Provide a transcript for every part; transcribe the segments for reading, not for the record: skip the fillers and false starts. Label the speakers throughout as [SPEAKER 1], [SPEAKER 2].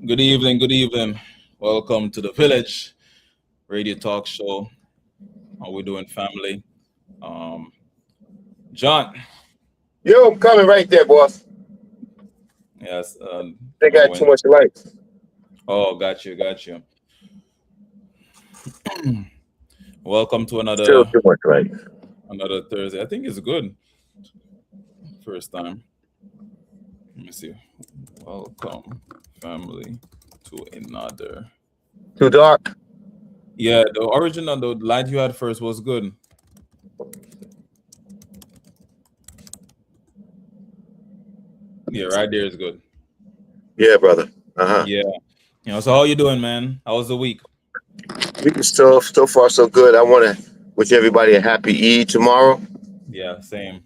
[SPEAKER 1] Good evening, good evening. Welcome to the Village Radio Talk Show. How we doing, family? Um, John,
[SPEAKER 2] Yo, I'm coming right there, boss.
[SPEAKER 1] yes,
[SPEAKER 2] They got too
[SPEAKER 1] when,
[SPEAKER 2] much light.
[SPEAKER 1] oh, got you, got you. Welcome to
[SPEAKER 2] Still
[SPEAKER 1] another
[SPEAKER 2] too much light.
[SPEAKER 1] another Thursday. I think it's good. First time. Let me see. Welcome, family, to another.
[SPEAKER 2] Too dark.
[SPEAKER 1] Yeah, the original, the light you had first was good. Yeah, right there is good.
[SPEAKER 2] Yeah, brother. Uh-huh.
[SPEAKER 1] Yeah. So how you doing, man? How was the week?
[SPEAKER 2] We can still so far so good. I wanna wish everybody a happy Eid tomorrow.
[SPEAKER 1] Yeah, same.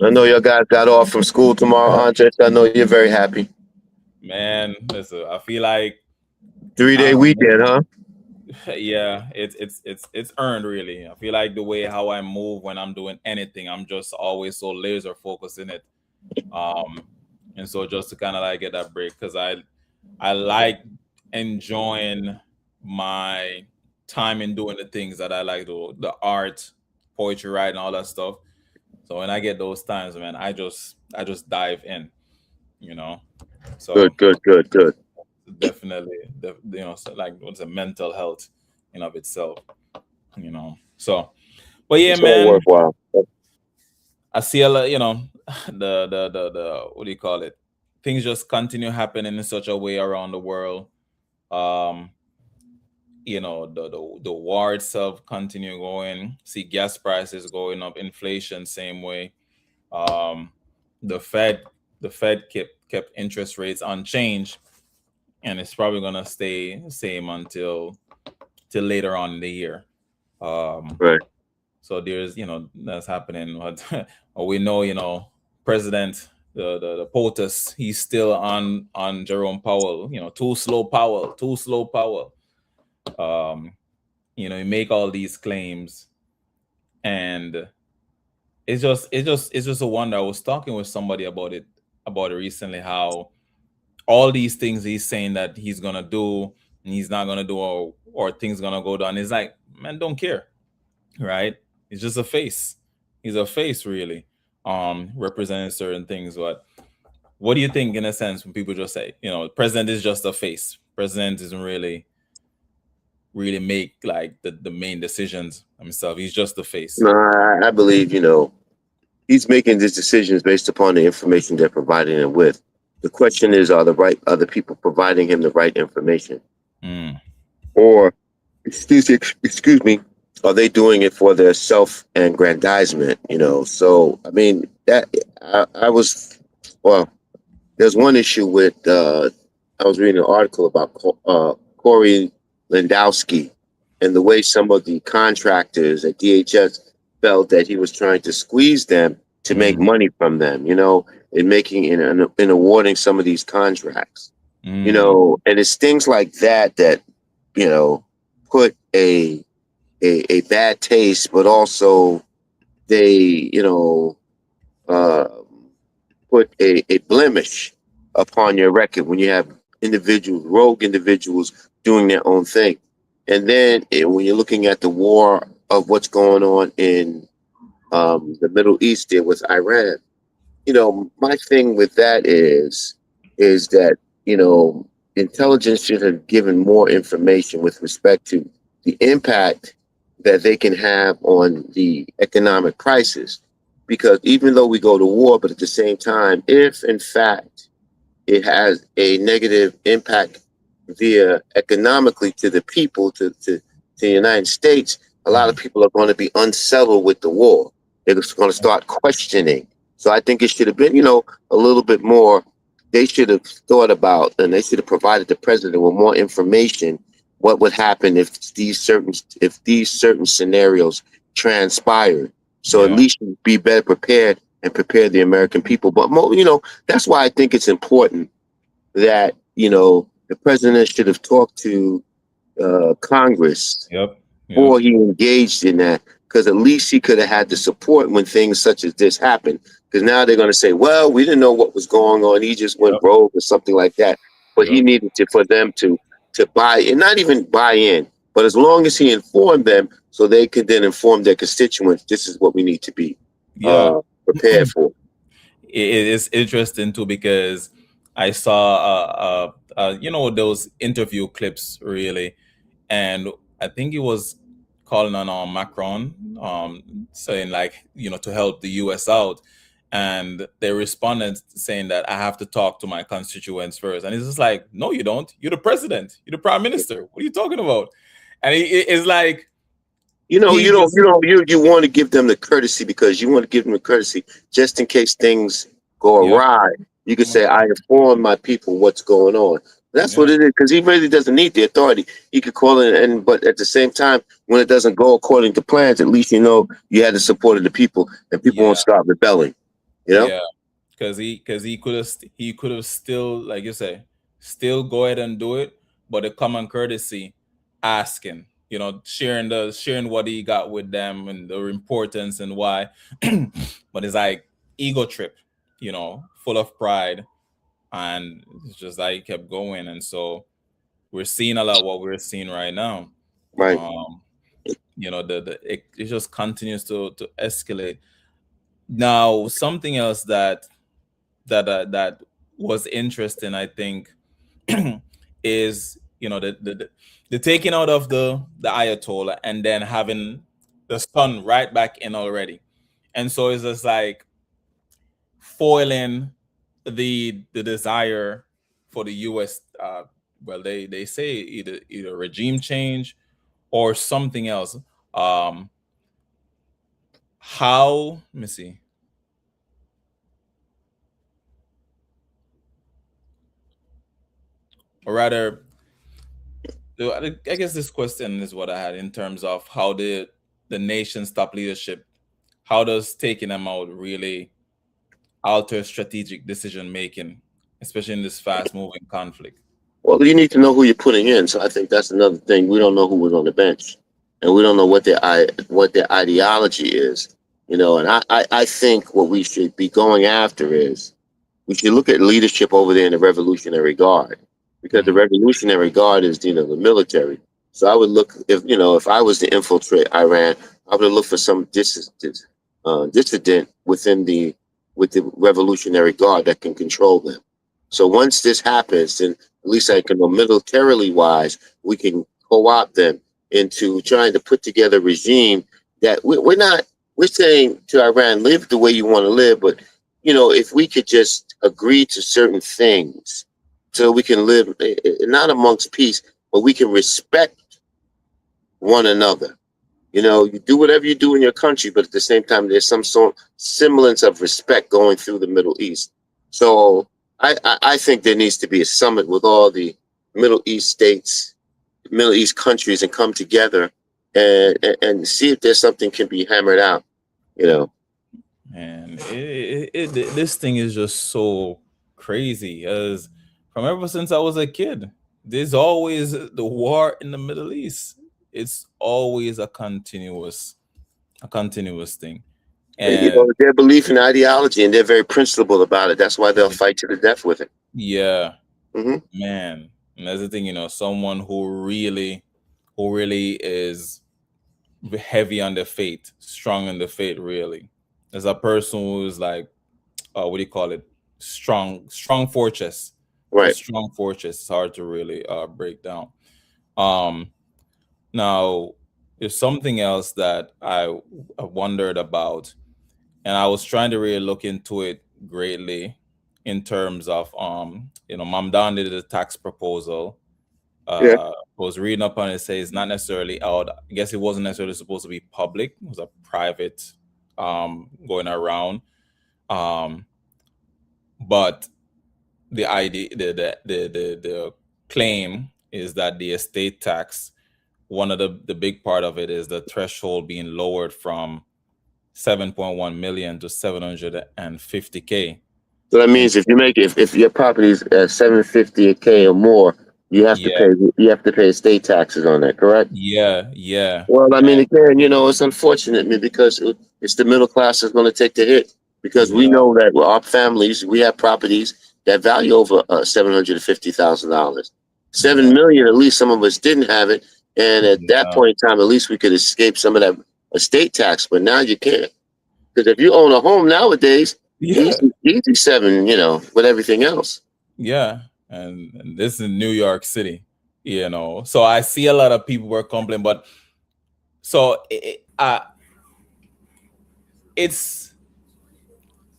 [SPEAKER 2] I know your guys got off from school tomorrow, Andre. So I know you're very happy.
[SPEAKER 1] Man, listen, I feel like
[SPEAKER 2] 3 day
[SPEAKER 1] I don't
[SPEAKER 2] weekend, huh?
[SPEAKER 1] know. Yeah, it's earned really. I feel like the way how I move when I'm doing anything, I'm just always so laser focused in it. Um, and so just to kind of like get that break because I like enjoying my time in doing the things that I like, the art, poetry, writing, all that stuff. So when I get those times, man, I just dive in, you know. So
[SPEAKER 2] Good, good, good, good.
[SPEAKER 1] definitely so like what's a mental health in of itself, so but yeah,
[SPEAKER 2] It's all
[SPEAKER 1] man,
[SPEAKER 2] worthwhile.
[SPEAKER 1] I see a lot, the what do you call it, things just continue happening in such a way around the world. um the war itself continue going, see gas prices going up, inflation same way. um the fed kept interest rates unchanged, and it's probably gonna stay same until till later on in the year. Um,
[SPEAKER 2] Right.
[SPEAKER 1] so there's that's happening. What we know, President the POTUS, he's still on Jerome Powell. Too slow Powell, too slow Powell. Um, you make all these claims, and it's just a wonder. I was talking with somebody about it recently. How all these things he's saying that he's gonna do and he's not gonna do, or things gonna go down. It's like, man, don't care, right? He's just a face. He's a face, really, representing certain things. But what do you think, in a sense, when people just say, president is just a face? President doesn't really make like the main decisions himself. He's just a face.
[SPEAKER 2] No, I believe, he's making these decisions based upon the information they're providing him with. The question is, are the people providing him the right information?
[SPEAKER 1] Mm,
[SPEAKER 2] Or excuse me, are they doing it for their self-aggrandizement? So I mean that I was well. There's one issue with I was reading an article about Corey Lewandowski and the way some of the contractors at DHS felt that he was trying to squeeze them to make
[SPEAKER 1] mm,
[SPEAKER 2] money from them. In making in awarding some of these contracts.
[SPEAKER 1] mm,
[SPEAKER 2] And it's things like that you know put a bad taste, but also they uh, put a blemish upon your record when you have rogue individuals doing their own thing. And then when you're looking at the war of what's going on in the Middle East there with Iran, my thing with that is that intelligence should have given more information with respect to the impact that they can have on the economic crisis. Because even though we go to war, but at the same time, if in fact it has a negative impact via economically to the people, to the United States, a lot of
[SPEAKER 1] mm.
[SPEAKER 2] people are going to be unsettled with the war. They're just going to start questioning. So I think it should have been, a little bit more. They should have thought about, and they should have provided the president with more information. What would happen if these certain scenarios transpired? So at
[SPEAKER 1] Yeah.
[SPEAKER 2] least you'd be better prepared and prepare the American people. But that's why I think it's important that the president should have talked to Congress
[SPEAKER 1] Yep. Yep.
[SPEAKER 2] before he engaged in that, because at least he could have had the support when things such as this happen. Because now they're going to say, well, we didn't know what was going on. He just went
[SPEAKER 1] Yep.
[SPEAKER 2] rogue or something like that. but he
[SPEAKER 1] Yep.
[SPEAKER 2] needed for them to buy, and not even buy in, but as long as he informed them, so they could then inform their constituents, this is what we need to be
[SPEAKER 1] Yeah.
[SPEAKER 2] prepared for.
[SPEAKER 1] It is interesting too because I saw you know, those interview clips really, and I think he was calling on Macron, saying like, you know, to help the U.S. out, and they responded saying that I have to talk to my constituents first, and it's just like, no, you don't. You're the president. You're the prime minister. What are you talking about? And it's like
[SPEAKER 2] You know,
[SPEAKER 1] he just
[SPEAKER 2] you want to give them the courtesy, because you want to give them the courtesy just in case things go
[SPEAKER 1] yeah.
[SPEAKER 2] awry. You could
[SPEAKER 1] Oh my
[SPEAKER 2] say,
[SPEAKER 1] God.
[SPEAKER 2] I inform my people what's going on. That's what
[SPEAKER 1] Yeah.
[SPEAKER 2] it is, because he really doesn't need the authority. He could call it, but at the same time, when it doesn't go according to plans, at least you know you had the support of the people, and people
[SPEAKER 1] Yeah.
[SPEAKER 2] won't start rebelling. You know?
[SPEAKER 1] Yeah. Because he could have still, like you say, still go ahead and do it, but the common courtesy, asking, you know, sharing what he got with them and the importance and why. But it's like ego trip, you know, full of pride, and it's just like he kept going, and so we're seeing a lot what we're seeing right now.
[SPEAKER 2] Right.
[SPEAKER 1] Um, you know, it just continues to escalate. Now, something else that was interesting, I think, is, you know, the taking out of the Ayatollah and then having the sun right back in already, and so it's just like foiling the desire for the U.S. Well, they say either regime change or something else. Um, how let me see, or rather, I guess this question is what I had in terms of how the nation's top leadership, how does taking them out really alter strategic decision making, especially in this fast moving conflict?
[SPEAKER 2] Well, you need to know who you're putting in. So I think that's another thing. We don't know who was on the bench, and we don't know what their ideology is. You know, and I think what we should be going after is we should look at leadership over there in the Revolutionary Guard, because the
[SPEAKER 1] Hmm.
[SPEAKER 2] Revolutionary Guard is, you know, the military. So I would look, if I was to infiltrate Iran, I would look for some dissident with the Revolutionary Guard that can control them. So once this happens, then at least I can know militarily wise, we can co-opt them into trying to put together a regime that we're not. We're saying to Iran, live the way you want to live, but you know, if we could just agree to certain things so we can live not amongst peace, but we can respect one another. You know, you do whatever you do in your country, but at the same time, there's some sort semblance of respect going through the Middle East. So I think there needs to be a summit with all the Middle East states, Middle East countries, and come together and see if there's something can be hammered out. You know,
[SPEAKER 1] And this thing is just so crazy, as from ever since I was a kid, there's always the war in the Middle East. It's always a continuous thing.
[SPEAKER 2] you know,
[SPEAKER 1] And
[SPEAKER 2] their belief in ideology, and they're very principled about it. That's why they'll fight to the death with it.
[SPEAKER 1] yeah,
[SPEAKER 2] Hmm.
[SPEAKER 1] man. And that's the thing, you know, someone who really is heavy on the faith, strong in the faith, really. As a person who's like, what do you call it? Strong fortress. It's a
[SPEAKER 2] Right.
[SPEAKER 1] strong fortress. It's hard to really break down. Um, Now, there's something else that I wondered about, and I was trying to really look into it greatly in terms of, you know, Mamdan did a tax proposal.
[SPEAKER 2] Yeah.
[SPEAKER 1] I was reading up on it. It says it's not necessarily out. I guess it wasn't necessarily supposed to be public. It was a private going around. Um, but the idea, the claim is that the estate tax, one of the big part of it is the threshold being lowered from 7.1 million to 750K.
[SPEAKER 2] So that
[SPEAKER 1] And
[SPEAKER 2] means if your property is at 750K or more,
[SPEAKER 1] yeah,
[SPEAKER 2] you have to pay estate taxes on that, correct?
[SPEAKER 1] yeah.
[SPEAKER 2] Well, I mean,
[SPEAKER 1] And
[SPEAKER 2] again, you know, it's unfortunate, man, because it's the middle class that's going to take the hit. Because we
[SPEAKER 1] yeah,
[SPEAKER 2] know that our families, we have properties, that value over $750,000. 7
[SPEAKER 1] Yeah.
[SPEAKER 2] million, at least some of us didn't have it, and at that
[SPEAKER 1] Yeah.
[SPEAKER 2] point in time, at least we could escape some of that estate tax. But now you can't, because if you own a home nowadays,
[SPEAKER 1] Yeah.
[SPEAKER 2] easy 7, with everything else.
[SPEAKER 1] Yeah. And this is New York City, So I see a lot of people were complaining, but so it's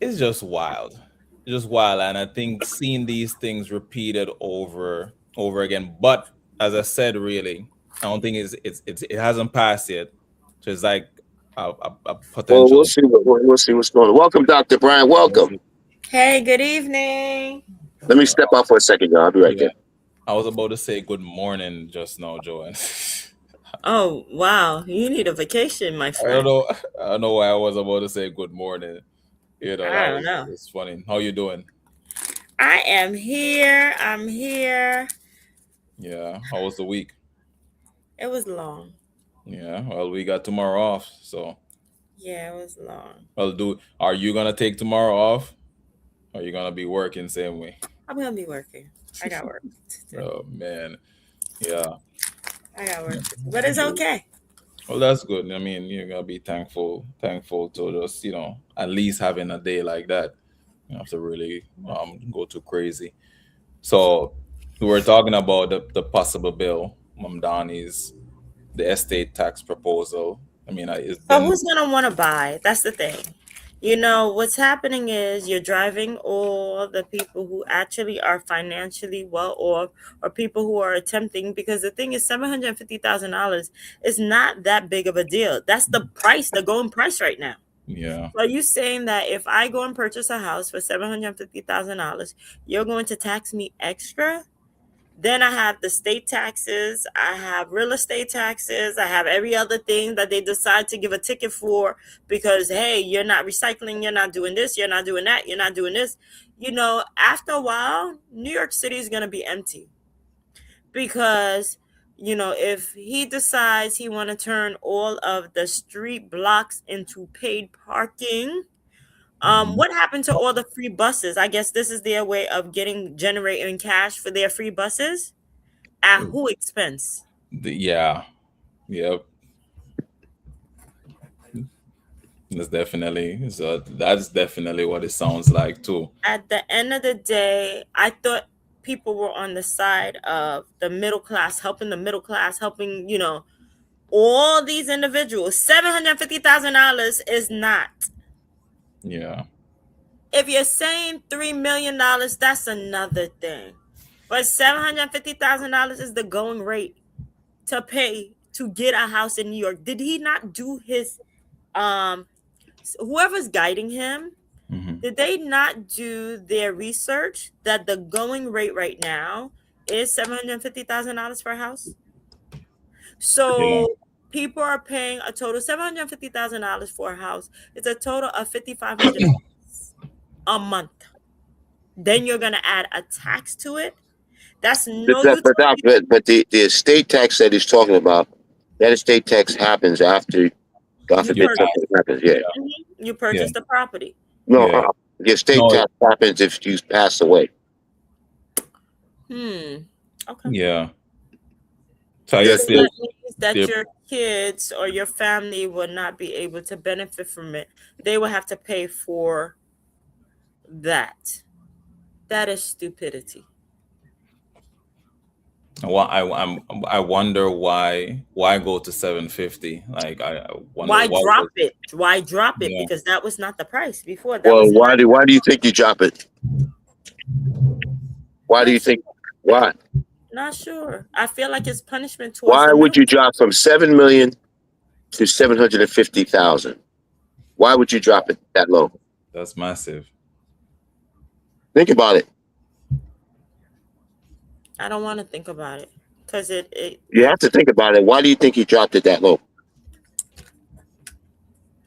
[SPEAKER 1] just wild. Just wild. And I think seeing these things repeated over again. But as I said, really, I don't think it hasn't passed yet. So it's like a
[SPEAKER 2] Well, we'll
[SPEAKER 1] potential.
[SPEAKER 2] see. We'll see what's going on. Welcome, Dr. Brian. Welcome.
[SPEAKER 3] Hey, good evening.
[SPEAKER 2] Let me step out for a second, y'all. I'll be right
[SPEAKER 1] Yeah.
[SPEAKER 2] there.
[SPEAKER 1] I was about to say good morning just now, Joanne.
[SPEAKER 3] Oh, wow. You need a vacation, my
[SPEAKER 1] I don't
[SPEAKER 3] friend.
[SPEAKER 1] know. I don't know why I was about to say good morning.
[SPEAKER 3] I
[SPEAKER 1] That
[SPEAKER 3] don't know.
[SPEAKER 1] it's funny. How you doing?
[SPEAKER 3] I am here. I'm here.
[SPEAKER 1] Yeah. How was the week?
[SPEAKER 3] It was long.
[SPEAKER 1] Yeah. Well, we got tomorrow off. So,
[SPEAKER 3] Yeah, it was long.
[SPEAKER 1] well, are you gonna take tomorrow off? Or are you gonna be working same way?
[SPEAKER 3] I'm going to be working. I got work to do.
[SPEAKER 1] Oh man. Yeah.
[SPEAKER 3] I got work to do. But it's okay.
[SPEAKER 1] Well, that's good. I mean, you're gonna be thankful to just, at least having a day like that. You don't have to really go too crazy. So we were talking about the possible bill, Donnie's the estate tax proposal. I mean, it's
[SPEAKER 3] But
[SPEAKER 1] been
[SPEAKER 3] who's going to want to buy? That's the thing. What's happening is you're driving all the people who actually are financially well off or people who are attempting, because the thing is $750,000 is not that big of a deal. That's the price, the going price right now.
[SPEAKER 1] yeah.
[SPEAKER 3] So are you saying that if I go and purchase a house for $750,000, you're going to tax me extra? Then I have the state taxes, I have real estate taxes, I have every other thing that they decide to give a ticket for because, hey, you're not recycling, you're not doing this, you're not doing that, you're not doing this. After a while, New York City is going to be empty because, if he decides he want to turn all of the street blocks into paid parking, what happened to all the free buses? I guess this is their way of generating cash for their free buses. At who expense?
[SPEAKER 1] Yeah. Yep. That's definitely what it sounds like too.
[SPEAKER 3] At the end of the day, I thought people were on the side of the middle class, helping the middle class, helping, all these individuals. $750,000 is not.
[SPEAKER 1] Yeah.
[SPEAKER 3] If you're saying $3 million, that's another thing. But $750,000 is the going rate to pay to get a house in New York. Did he not do his whoever's guiding him, did they not do their research that the going rate right now is $750,000 for a house? So people are paying a total $750,000 for a house. It's a total of $5,500 a month. Then you're gonna add a tax to it. That's no
[SPEAKER 2] But the estate tax that he's talking about, that estate tax happens after something happens. Yeah.
[SPEAKER 3] You purchase the property.
[SPEAKER 2] No, the estate tax happens if you pass away.
[SPEAKER 3] Okay.
[SPEAKER 1] Yeah. So I guess
[SPEAKER 3] that means that your kids or your family will not be able to benefit from it. They will have to pay for that. That is stupidity.
[SPEAKER 1] Well, I wonder why go to 750? Like I wonder
[SPEAKER 3] why drop it? Why drop it? Because that was not the price before.
[SPEAKER 2] Why do you think you drop it? Why do you think? Why?
[SPEAKER 3] Not sure. I feel like it's punishment towards.
[SPEAKER 2] Why would you drop from 7 million to 750,000? Why would you drop it that low?
[SPEAKER 1] That's massive.
[SPEAKER 2] Think about it.
[SPEAKER 3] I don't want to think about it because it.
[SPEAKER 2] You have to think about it. Why do you think he dropped it that low?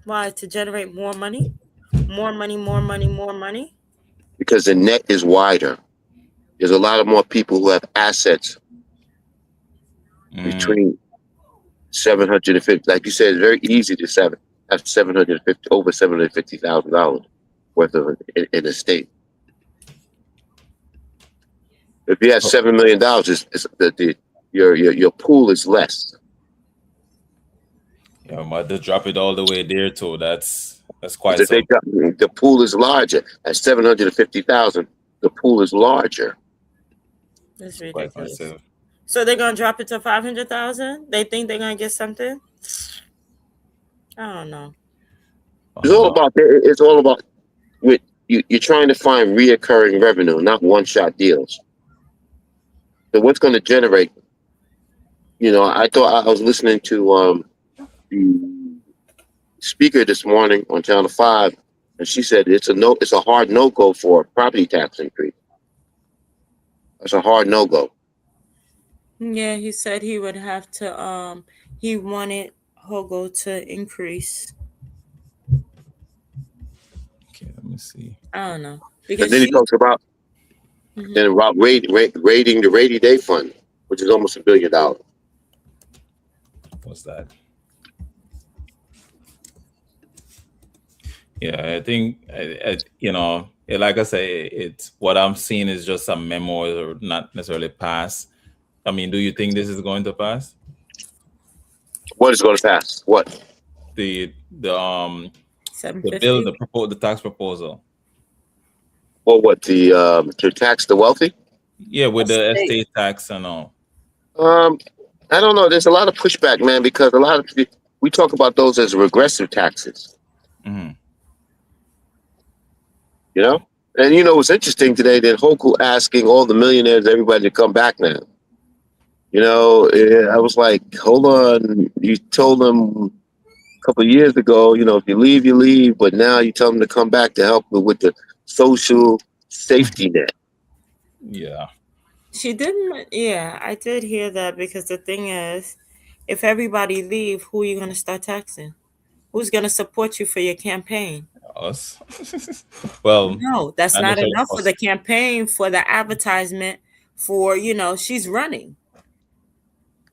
[SPEAKER 3] Why? To generate more money? More money, more money, more money?
[SPEAKER 2] Because the net is wider. There's a lot of more people who have assets between 750. Like you said, it's very easy to have over $750,000 worth of an estate. If you had $7 million, your pool is less.
[SPEAKER 1] Yeah, but to drop it all the way there too. That's quite
[SPEAKER 2] If
[SPEAKER 1] some.
[SPEAKER 2] the pool is larger at 750,000. The pool is larger.
[SPEAKER 3] That's
[SPEAKER 1] Quite
[SPEAKER 3] ridiculous.
[SPEAKER 1] expensive.
[SPEAKER 3] So they're gonna drop it to 500,000. They think they're gonna get something. I don't know.
[SPEAKER 2] It's all about with you're trying to find reoccurring revenue, not one-shot deals. So what's going to generate? I thought I was listening to the speaker this morning on Channel 5, and she said it's a hard no-go for a property tax increase. It's a hard no-go.
[SPEAKER 3] Yeah, he said he would have to. He wanted Hogo to increase.
[SPEAKER 1] Okay, let me see.
[SPEAKER 3] I don't know
[SPEAKER 2] And
[SPEAKER 3] because
[SPEAKER 2] then he talks about
[SPEAKER 3] Mhm.
[SPEAKER 2] then about raiding the rainy day fund, which is almost $1 billion.
[SPEAKER 1] What's that? Yeah, I think like I say, it's what I'm seeing is just some memos or not necessarily pass. I mean, do you think this is going to pass?
[SPEAKER 2] What is going to pass? What?
[SPEAKER 1] The bill,
[SPEAKER 3] 750.
[SPEAKER 1] the tax proposal.
[SPEAKER 2] Or what? To tax the wealthy?
[SPEAKER 1] Yeah, with the
[SPEAKER 3] Estate.
[SPEAKER 1] estate tax and all.
[SPEAKER 2] I don't know. There's a lot of pushback, man, because we talk about those as regressive taxes.
[SPEAKER 1] Mhm.
[SPEAKER 2] And what's interesting today that Hochul asking all the millionaires, everybody to come back now. I was like, hold on. You told them a couple of years ago, if you leave, you leave. But now you tell them to come back to help with the social safety net.
[SPEAKER 1] Yeah.
[SPEAKER 3] She didn't. Yeah, I did hear that because the thing is, if everybody leave, who are you gonna start taxing? Who's gonna support you for your campaign?
[SPEAKER 1] Us. Well,
[SPEAKER 3] No, that's
[SPEAKER 1] and
[SPEAKER 3] not
[SPEAKER 1] it's
[SPEAKER 3] enough for
[SPEAKER 1] us.
[SPEAKER 3] the campaign, for the advertisement, for she's running.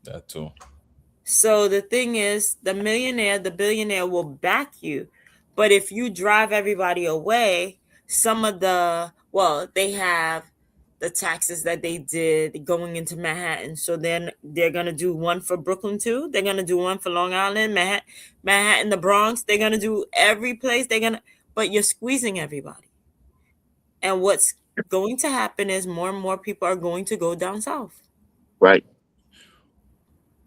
[SPEAKER 1] That too.
[SPEAKER 3] So the thing is, the billionaire will back you. But if you drive everybody away, they have the taxes that they did going into Manhattan. So then they're going to do one for Brooklyn too. They're going to do one for Long Island, Manhattan, the Bronx. They're going to do every place. But you're squeezing everybody. And what's going to happen is more and more people are going to go down south.
[SPEAKER 2] Right.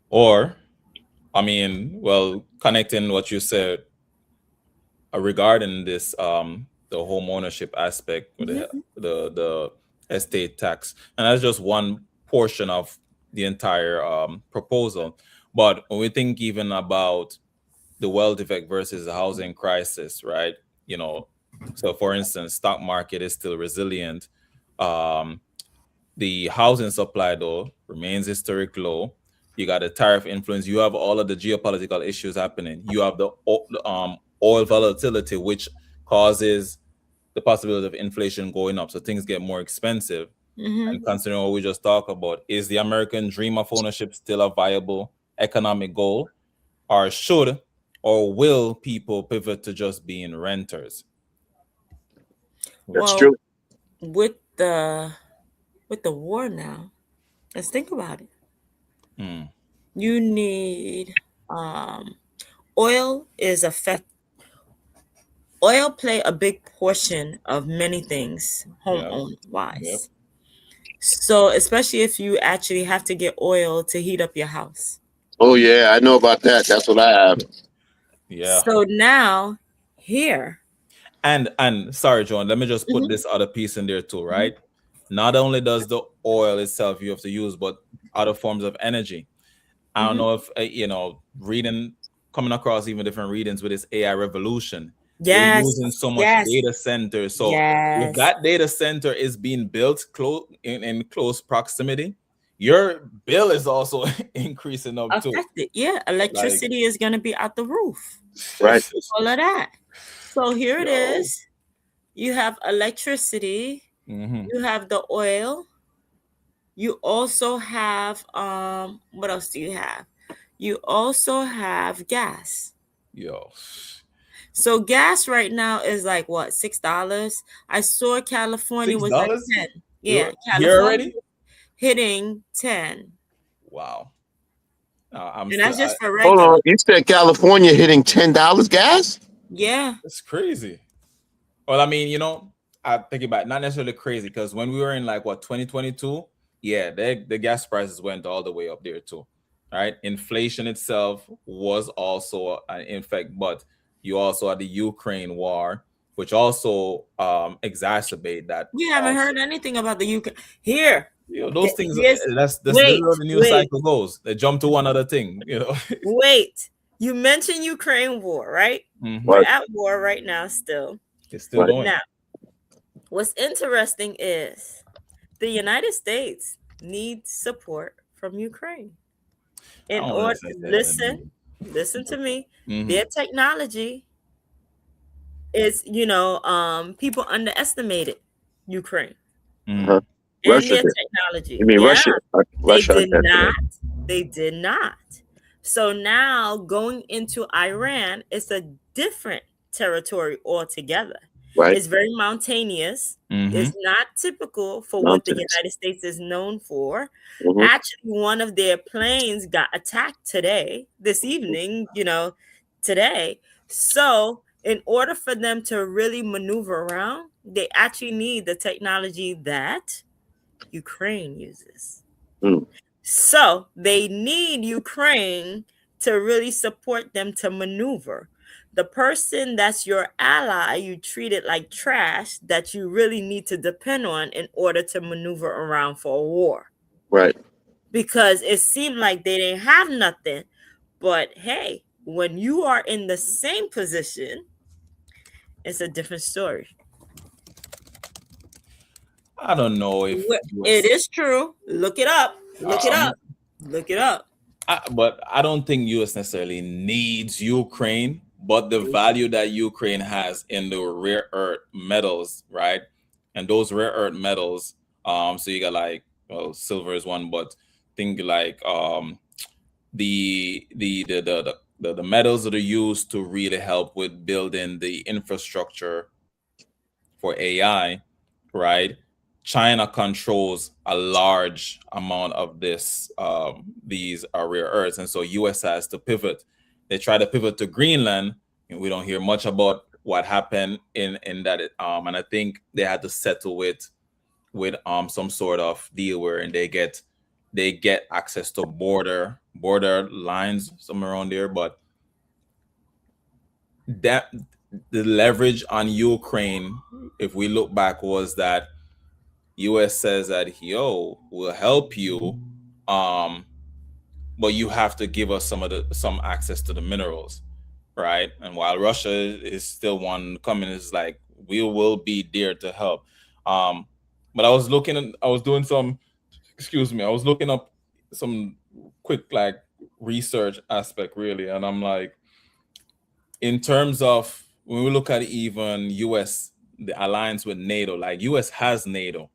[SPEAKER 1] Or, I mean, well, connecting what you said regarding this, the home ownership aspect with the estate tax, and that's just one portion of the entire proposal. But when we think even about the wealth effect versus the housing crisis, right? So for instance, stock market is still resilient. The housing supply though remains historic low. You got a tariff influence. You have all of the geopolitical issues happening. You have the oil volatility, which causes the possibility of inflation going up. So things get more expensive. And considering what we just talked about, is the American dream of ownership still a viable economic goal, or should or will people pivot to just being renters?
[SPEAKER 2] That's true.
[SPEAKER 3] With the war now, let's think about it. You need oil oil play a big portion of many things home wise.
[SPEAKER 1] Yep.
[SPEAKER 3] So especially if you actually have to get oil to heat up your house.
[SPEAKER 2] Oh yeah, I know about that. That's what I have.
[SPEAKER 1] Yeah.
[SPEAKER 3] So now here.
[SPEAKER 1] And sorry, John, let me just put this other piece in there too, right? Not only does the oil itself you have to use, but other forms of energy. I don't know if coming across even different readings with this AI revolution. They're using so much data centers. So if that data center is being built in close proximity, your bill is also increasing up
[SPEAKER 3] affected.
[SPEAKER 1] too.
[SPEAKER 3] Yeah, electricity is going to be out the roof.
[SPEAKER 2] Right.
[SPEAKER 3] All of that. So here it is. You have electricity. You have the oil. You also have what else do you have? You also have gas. So gas right now is like what, $6? I saw California was like 10. Yeah,
[SPEAKER 1] Here already?
[SPEAKER 3] hitting 10.
[SPEAKER 1] Wow. I'm
[SPEAKER 3] And
[SPEAKER 1] still.
[SPEAKER 3] that's just for
[SPEAKER 2] Hold
[SPEAKER 3] regular.
[SPEAKER 2] on. You said California hitting $10 gas?
[SPEAKER 3] Yeah.
[SPEAKER 1] It's crazy. Well, I mean, I think about it, not necessarily crazy because when we were in like what 2022, yeah, the gas prices went all the way up there too, right? Inflation itself was also an effect, but you also had the Ukraine war, which also exacerbate that.
[SPEAKER 3] You haven't
[SPEAKER 1] Also,
[SPEAKER 3] heard anything about the UK. Here.
[SPEAKER 1] those things.
[SPEAKER 3] Yes.
[SPEAKER 1] That's
[SPEAKER 3] Wait,
[SPEAKER 1] literally the news
[SPEAKER 3] wait,
[SPEAKER 1] cycle goes. They jump to one other thing.
[SPEAKER 3] wait. You mentioned Ukraine war, right?
[SPEAKER 1] Mhm.
[SPEAKER 3] We're
[SPEAKER 2] Right.
[SPEAKER 3] at war right now still.
[SPEAKER 1] It's still
[SPEAKER 2] Right.
[SPEAKER 1] going.
[SPEAKER 3] Now, what's interesting is the United States needs support from Ukraine.
[SPEAKER 1] I
[SPEAKER 3] In
[SPEAKER 1] don't
[SPEAKER 3] order,
[SPEAKER 1] necessarily
[SPEAKER 3] listen to me.
[SPEAKER 1] Mhm.
[SPEAKER 3] Their technology is, people underestimated Ukraine
[SPEAKER 1] Mhm.
[SPEAKER 2] Uh-huh.
[SPEAKER 3] and
[SPEAKER 2] Russia
[SPEAKER 3] their
[SPEAKER 2] did.
[SPEAKER 3] technology.
[SPEAKER 2] You mean
[SPEAKER 3] Yeah,
[SPEAKER 2] Russia?
[SPEAKER 3] they
[SPEAKER 2] Russia
[SPEAKER 3] did not.
[SPEAKER 2] underestimated.
[SPEAKER 3] They did not. So now going into Iran, it's a different territory altogether.
[SPEAKER 2] Right.
[SPEAKER 3] It's very mountainous.
[SPEAKER 1] Mhm.
[SPEAKER 3] It's not typical for what the
[SPEAKER 2] Mountains.
[SPEAKER 3] United States is known for.
[SPEAKER 2] Mhm.
[SPEAKER 3] Actually, one of their planes got attacked this evening, today. So, in order for them to really maneuver around, they actually need the technology that Ukraine uses.
[SPEAKER 2] Mm.
[SPEAKER 3] So, they need Ukraine to really support them to maneuver. The person that's your ally, you treat it like trash that you really need to depend on in order to maneuver around for a war.
[SPEAKER 2] Right.
[SPEAKER 3] Because it seemed like they didn't have nothing. But hey, when you are in the same position, it's a different story.
[SPEAKER 1] I don't know if
[SPEAKER 3] It is true. Look it up. Look it
[SPEAKER 1] Um,
[SPEAKER 3] up. Look it up.
[SPEAKER 1] but I don't think US necessarily needs Ukraine, but the value that Ukraine has in the rare earth metals, right? And those rare earth metals, so you got like, well, silver is one, but think like the metals that are used to really help with building the infrastructure for AI, right? China controls a large amount of these rare earths, and so US has to pivot. They try to pivot to Greenland, and we don't hear much about what happened in that. And I think they had to settle with some sort of deal where and they get access to border lines somewhere around there, but that the leverage on Ukraine, if we look back, was that US says that we'll help you, but you have to give us some access to the minerals, right? And while Russia is still one coming, is like we will be there to help. But I was doing some, excuse me, I was looking up some quick like research aspect really, and I'm like, in terms of when we look at even US, the alliance with NATO, like US has NATO,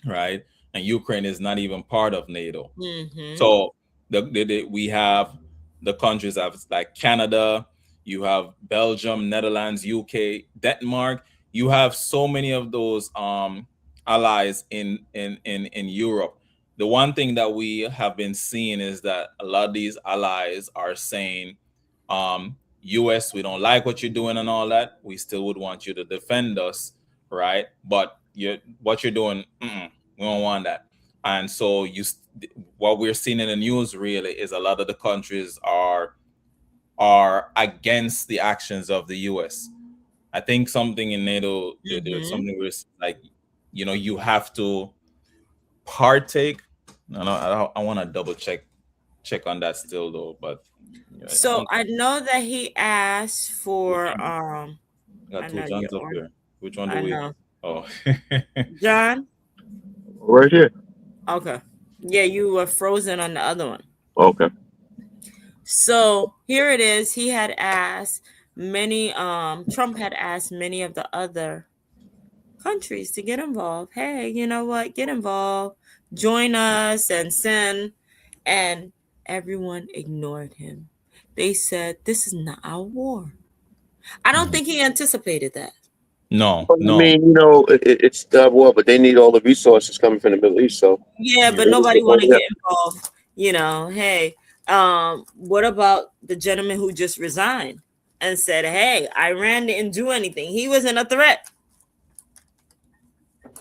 [SPEAKER 1] right? And Ukraine is not even part of NATO.
[SPEAKER 3] Mm-hmm.
[SPEAKER 1] So we have the countries of like Canada, you have Belgium, Netherlands, UK, Denmark. You have so many of those allies in Europe. The one thing that we have been seeing is that a lot of these allies are saying, US, we don't like what you're doing and all that. We still would want you to defend us, right? But what you're doing, we don't want that. And so what we're seeing in the news really is a lot of the countries are against the actions of the US. I think something in NATO, there's something where it's like, you have to partake. I want to double check on that still though, but
[SPEAKER 3] so I know that he asked for
[SPEAKER 1] got two Johns up here. Which one do we?
[SPEAKER 3] know.
[SPEAKER 1] Oh,
[SPEAKER 3] John?
[SPEAKER 2] Right here.
[SPEAKER 3] Okay. Yeah, you were frozen on the other one.
[SPEAKER 2] Okay.
[SPEAKER 3] So here it is. He had asked Trump had asked many of the other countries to get involved. Hey, you know what? Get involved. Join us and send. And everyone ignored him. They said, this is not our war. I don't think he anticipated that.
[SPEAKER 1] No,
[SPEAKER 2] I
[SPEAKER 1] no.
[SPEAKER 2] mean, it's the war, but they need all the resources coming from the Middle East. So
[SPEAKER 3] Yeah,
[SPEAKER 1] Yeah.
[SPEAKER 3] but nobody want to get involved. Hey, what about the gentleman who just resigned and said, "Hey, Iran didn't do anything. He wasn't a threat.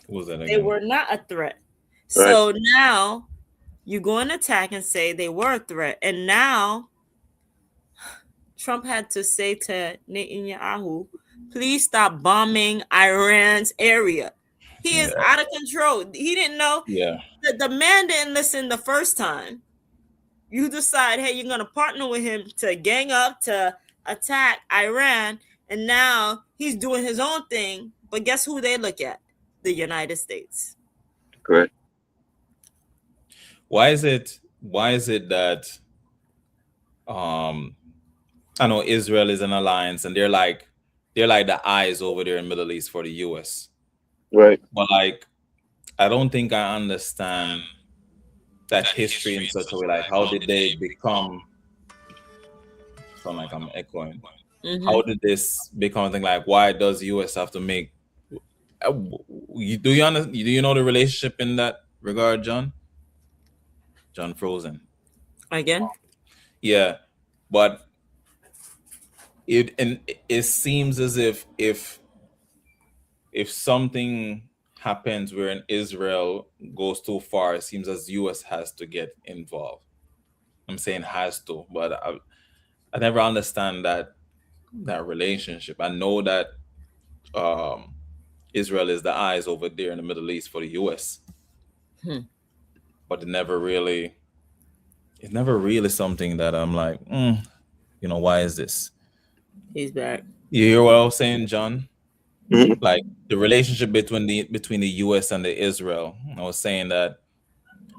[SPEAKER 1] What was that
[SPEAKER 3] They
[SPEAKER 1] again?
[SPEAKER 3] were not a threat."
[SPEAKER 2] Right.
[SPEAKER 3] So now you go and attack and say they were a threat, and now Trump had to say to Netanyahu, "Please stop bombing Iran's area." He is
[SPEAKER 1] Yeah.
[SPEAKER 3] out of control. He didn't know.
[SPEAKER 1] Yeah.
[SPEAKER 3] The man didn't listen the first time. You decide, hey, you're gonna partner with him to gang up to attack Iran, and now he's doing his own thing. But guess who they look at? The United States.
[SPEAKER 2] Correct.
[SPEAKER 1] Why is it that I know Israel is an alliance and they're like the eyes over there in Middle East for the US.
[SPEAKER 2] Right.
[SPEAKER 1] But like I don't think I understand that history in such a way. Like how did they become sound like I'm echoing. How did this become a thing? Like why does US have to make do you know the relationship in that regard, John? John Frozen.
[SPEAKER 3] Again?
[SPEAKER 1] Yeah. But it seems as if something happens where in Israel goes too far, it seems as US has to get involved. I'm saying has to, but I never understand that relationship. I know that Israel is the eyes over there in the Middle East for the US, but it's never really something that I'm like, why is this?
[SPEAKER 3] He's back.
[SPEAKER 1] You hear what I was saying, John?
[SPEAKER 2] Mhm.
[SPEAKER 1] Like the relationship between the US and the Israel. I was saying that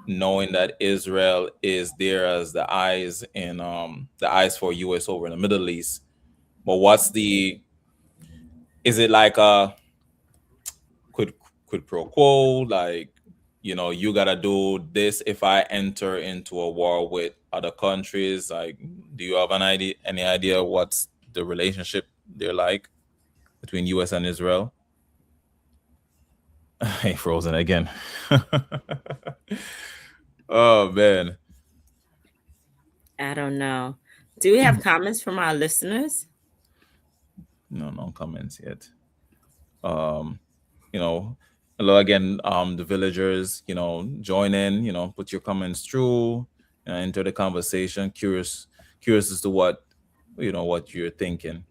[SPEAKER 1] knowing that Israel is there as the eyes in the eyes for US over in the Middle East. But is it like a quid pro quo? Like, you gotta do this if I enter into a war with other countries. Like, do you have any idea what's the relationship they're like between US and Israel? Hey, frozen again. Oh man.
[SPEAKER 3] I don't know. Do we have comments from our listeners?
[SPEAKER 1] No comments yet. Hello again, the villagers, join in, put your comments through, enter the conversation. Curious as to what you're thinking.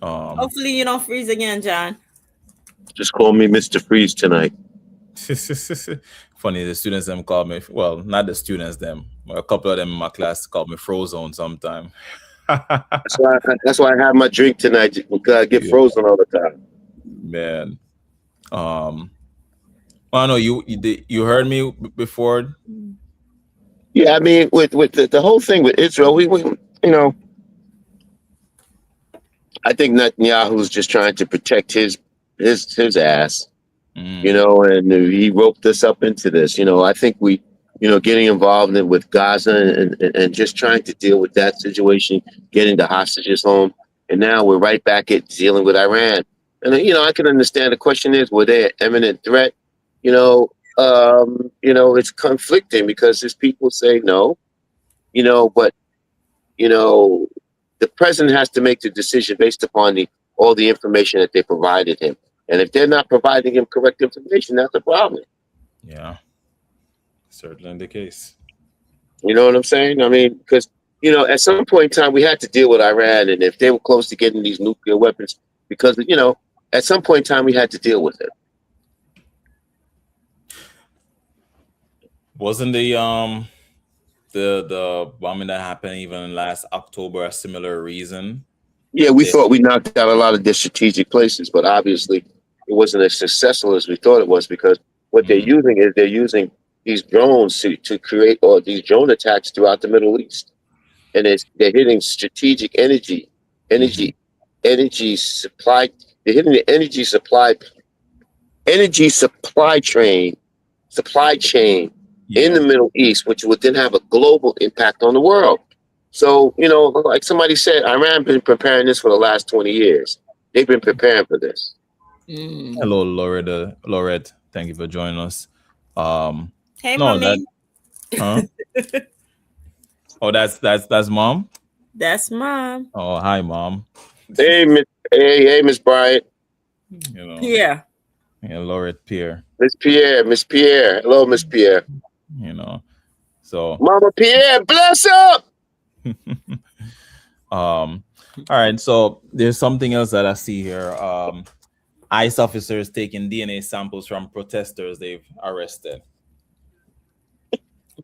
[SPEAKER 3] Hopefully you don't freeze again, John.
[SPEAKER 2] Just call me Mr. Freeze tonight.
[SPEAKER 1] Funny, the students them call me, well, not the students them, but a couple of them in my class call me Frozone sometime.
[SPEAKER 2] That's why I have my drink tonight because I get
[SPEAKER 1] Yeah.
[SPEAKER 2] frozen all the time.
[SPEAKER 1] Man. I know you heard me before.
[SPEAKER 2] Yeah, I mean, with the whole thing with Israel, we I think Netanyahu's just trying to protect his ass, and he roped us up into this. I think we, getting involved with Gaza and just trying to deal with that situation, getting the hostages home, and now we're right back at dealing with Iran. And I can understand the question is, were they an imminent threat? It's conflicting because there's people say no, but the president has to make the decision based upon all the information that they provided him. And if they're not providing him correct information, that's a problem.
[SPEAKER 1] Yeah, certainly the case.
[SPEAKER 2] You know what I'm saying? I mean, because, at some point in time, we had to deal with Iran. And if they were close to getting these nuclear weapons, because, at some point in time, we had to deal with it.
[SPEAKER 1] Wasn't the bombing that happened even last October a similar reason?
[SPEAKER 2] Yeah, we thought we knocked out a lot of their strategic places, but obviously it wasn't as successful as we thought it was because what they're using these drones to create all these drone attacks throughout the Middle East, and they're hitting strategic energy supply. They're hitting the energy supply chain in the Middle East, which would then have a global impact on the world. So, like somebody said, Iran been preparing this for the last 20 years. They've been preparing for this.
[SPEAKER 1] Hello, Lorette. Thank you for joining us.
[SPEAKER 3] Hey,
[SPEAKER 1] No, that
[SPEAKER 3] mommy.
[SPEAKER 1] huh? Oh, that's mom.
[SPEAKER 3] That's mom.
[SPEAKER 1] Oh, hi, mom.
[SPEAKER 2] Hey, Miss Bryant,
[SPEAKER 1] You know,
[SPEAKER 3] Yeah.
[SPEAKER 1] yeah, Lorette Pierre.
[SPEAKER 2] Miss Pierre. Hello, Miss Pierre.
[SPEAKER 1] You know, so
[SPEAKER 2] Mama Pierre, bless up.
[SPEAKER 1] all right. So there's something else that I see here. ICE officers taking DNA samples from protesters they've arrested.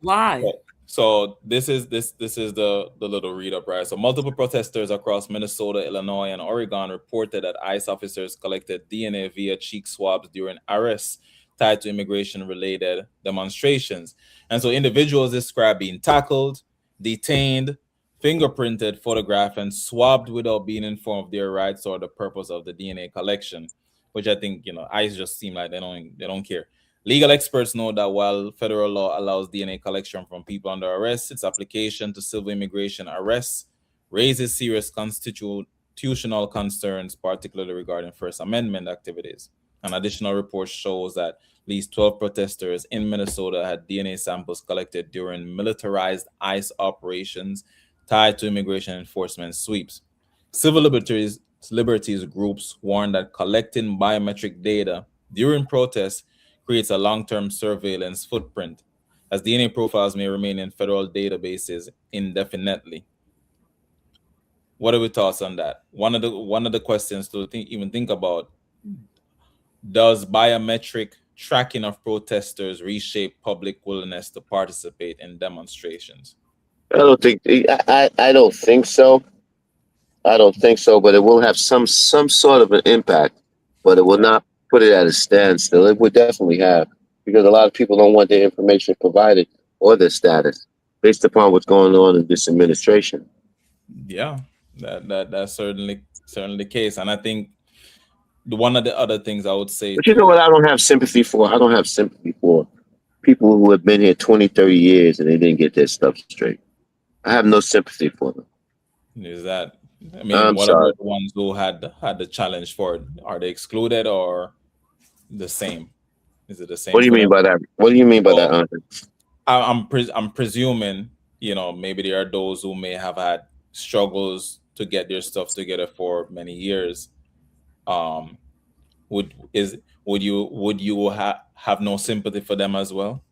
[SPEAKER 3] Why?
[SPEAKER 1] So this is the little read up, right? So multiple protesters across Minnesota, Illinois, and Oregon reported that ICE officers collected DNA via cheek swabs during arrests tied to immigration related demonstrations. And so individuals described being tackled, detained, fingerprinted, photographed, and swabbed without being informed of their rights or the purpose of the DNA collection, which I think, ICE just seem like they don't care. Legal experts know that while federal law allows DNA collection from people under arrest, its application to civil immigration arrests raises serious constitutional concerns, particularly regarding First Amendment activities. An additional report shows that at least 12 protesters in Minnesota had DNA samples collected during militarized ICE operations tied to immigration enforcement sweeps. Civil liberties groups warn that collecting biometric data during protests creates a long-term surveillance footprint, as DNA profiles may remain in federal databases indefinitely. What are your thoughts on that? One of the questions to think about: does biometric tracking of protesters reshape public willingness to participate in demonstrations?
[SPEAKER 2] I don't think so. I don't think so, but it will have some sort of an impact, but it will
[SPEAKER 1] Yeah,
[SPEAKER 2] not put it at a standstill. It would definitely have, because a lot of people don't want their information provided or their status based upon what's going on in this administration.
[SPEAKER 1] yeah, that's certainly the case, and I think one of the other things I would say
[SPEAKER 2] But you know
[SPEAKER 1] too.
[SPEAKER 2] what? I don't have sympathy for. I don't have sympathy for people who have been here 20, 30 years and they didn't get their stuff straight. I have no sympathy for them.
[SPEAKER 1] Is that, I mean,
[SPEAKER 2] I'm
[SPEAKER 1] what about
[SPEAKER 2] sorry.
[SPEAKER 1] the ones who had the challenge for it? Are they excluded or the same? Is it the
[SPEAKER 2] What
[SPEAKER 1] same
[SPEAKER 2] do you
[SPEAKER 1] for
[SPEAKER 2] mean
[SPEAKER 1] them?
[SPEAKER 2] by that? What do you mean by that,
[SPEAKER 1] So
[SPEAKER 2] Andre?
[SPEAKER 1] I'm presuming, maybe there are those who may have had struggles to get their stuff together for many years. Um, would you have no sympathy for them as well?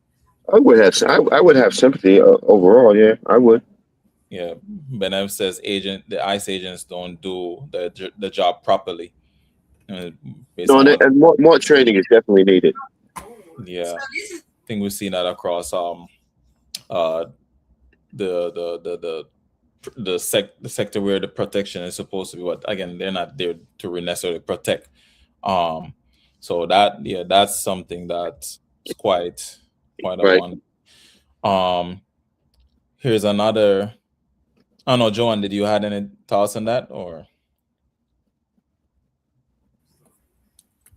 [SPEAKER 2] I would have sympathy overall. Yeah, I would.
[SPEAKER 1] Yeah, Benev says the ICE agents don't do the job properly, uh, based
[SPEAKER 2] No,
[SPEAKER 1] on what.
[SPEAKER 2] and more training is definitely needed.
[SPEAKER 1] Yeah, I think we've seen that across uh the sector where the protection is supposed to be. What, again, they're not there to really necessarily protect. Um, so that's something that's quite a
[SPEAKER 2] Right.
[SPEAKER 1] one. Um, here's another. I don't know, Joanne, did you had any thoughts on that, or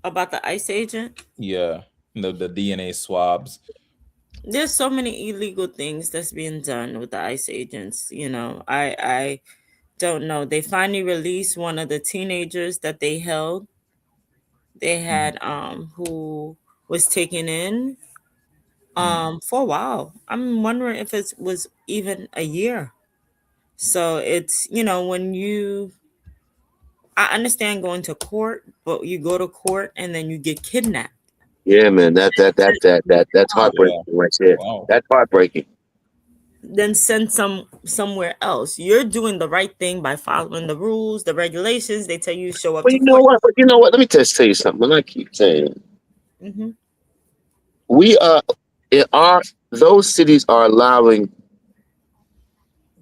[SPEAKER 3] About the ICE agent?
[SPEAKER 1] yeah, the DNA swabs?
[SPEAKER 3] There's so many illegal things that's being done with the ICE agents. I don't know. They finally released one of the teenagers that they held. They had who was taken in
[SPEAKER 1] Mhm.
[SPEAKER 3] for a while. I'm wondering if it was even a year. So it's, when I understand going to court, but you go to court and then you get kidnapped.
[SPEAKER 2] Yeah, man. That's heartbreaking
[SPEAKER 1] Yeah.
[SPEAKER 2] right there.
[SPEAKER 1] Wow.
[SPEAKER 2] That's heartbreaking.
[SPEAKER 3] Then send somewhere else. You're doing the right thing by following the rules, the regulations. They tell you show up
[SPEAKER 2] But
[SPEAKER 3] to
[SPEAKER 2] you know
[SPEAKER 3] court.
[SPEAKER 2] what? But you know what? Let me just tell you something. And I keep saying
[SPEAKER 3] Hmm.
[SPEAKER 2] we are those cities are allowing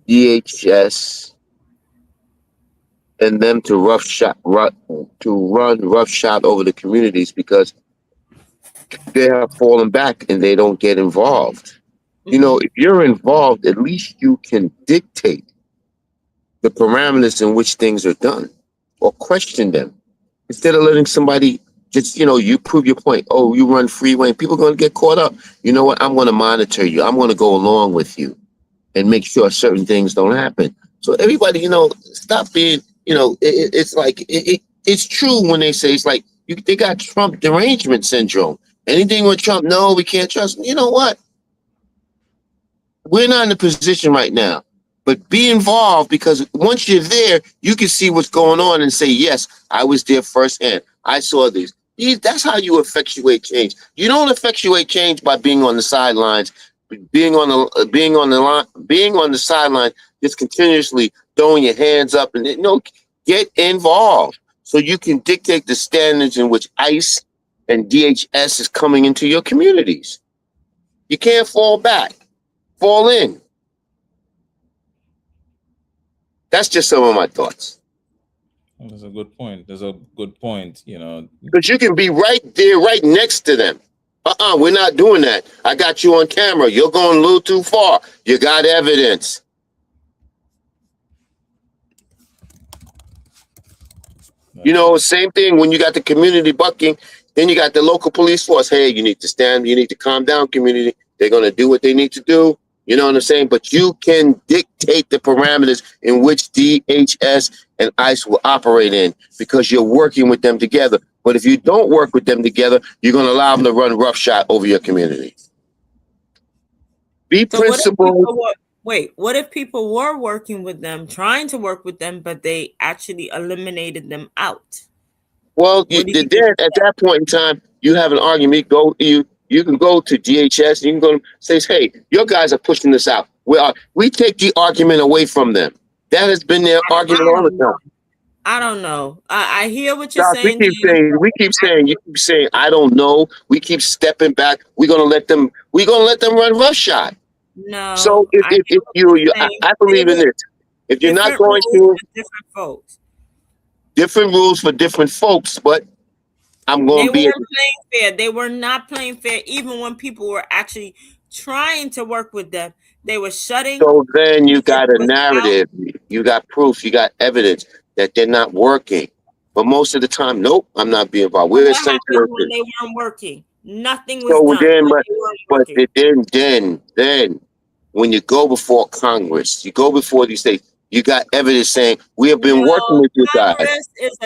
[SPEAKER 2] DHS and them to run roughshod over the communities because they have fallen back and they don't get involved. You know,
[SPEAKER 3] Hmm.
[SPEAKER 2] if you're involved, at least you can dictate the parameters in which things are done or question them instead of letting somebody just, you prove your point. Oh, you run freeway and people are going to get caught up. You know what? I'm going to monitor you. I'm going to go along with you and make sure certain things don't happen. So everybody, stop being, it's like, it's true when they say it's like They got Trump derangement syndrome. Anything with Trump, no, we can't trust. You know what? We're not in a position right now, but be involved, because once you're there, you can see what's going on and say, yes, I was there firsthand. I saw these. That's how you effectuate change. You don't effectuate change by being on the sidelines, being on the line, being on the sideline, just continuously throwing your hands up, and get involved so you can dictate the standards in which ICE and DHS is coming into your communities. You can't fall back. Fall in. That's just some of my thoughts.
[SPEAKER 1] That's a good point. There's a good point,
[SPEAKER 2] Because you can be right there, right next to them. We're not doing that. I got you on camera. You're going a little too far. You got evidence. Same thing when you got the community bucking, then you got the local police force. Hey, you need to stand, you need to calm down, community. They're going to do what they need to do. You know what I'm saying? But you can dictate the parameters in which DHS and ICE will operate in, because you're working with them together. But if you don't work with them together, you're going to allow them to run roughshod over your community. Be principled.
[SPEAKER 3] What if people were working with them, trying to work with them, but they actually eliminated them out?
[SPEAKER 2] Well, then at that point in time, you have an argument. You can go to DHS. You can go say, hey, your guys are pushing this out. We take the argument away from them. That has been their argument all the time.
[SPEAKER 3] I don't know. I hear what you're saying.
[SPEAKER 2] You keep saying, I don't know. We keep stepping back. We're gonna let them run roughshod.
[SPEAKER 3] No.
[SPEAKER 2] So I believe in this. If you're not going to
[SPEAKER 3] different folks.
[SPEAKER 2] Different rules for different folks, but I'm going to be.
[SPEAKER 3] They weren't playing fair. They were not playing fair, even when people were actually trying to work with them. They were shutting.
[SPEAKER 2] So then you got a narrative. You got proof. You got evidence that they're not working. But most of the time, nope, I'm not being involved. We're essentially working.
[SPEAKER 3] When they weren't working, nothing was done.
[SPEAKER 2] Then when you go before Congress, you go before these states, you got evidence saying we have been working with you guys.
[SPEAKER 3] Congress is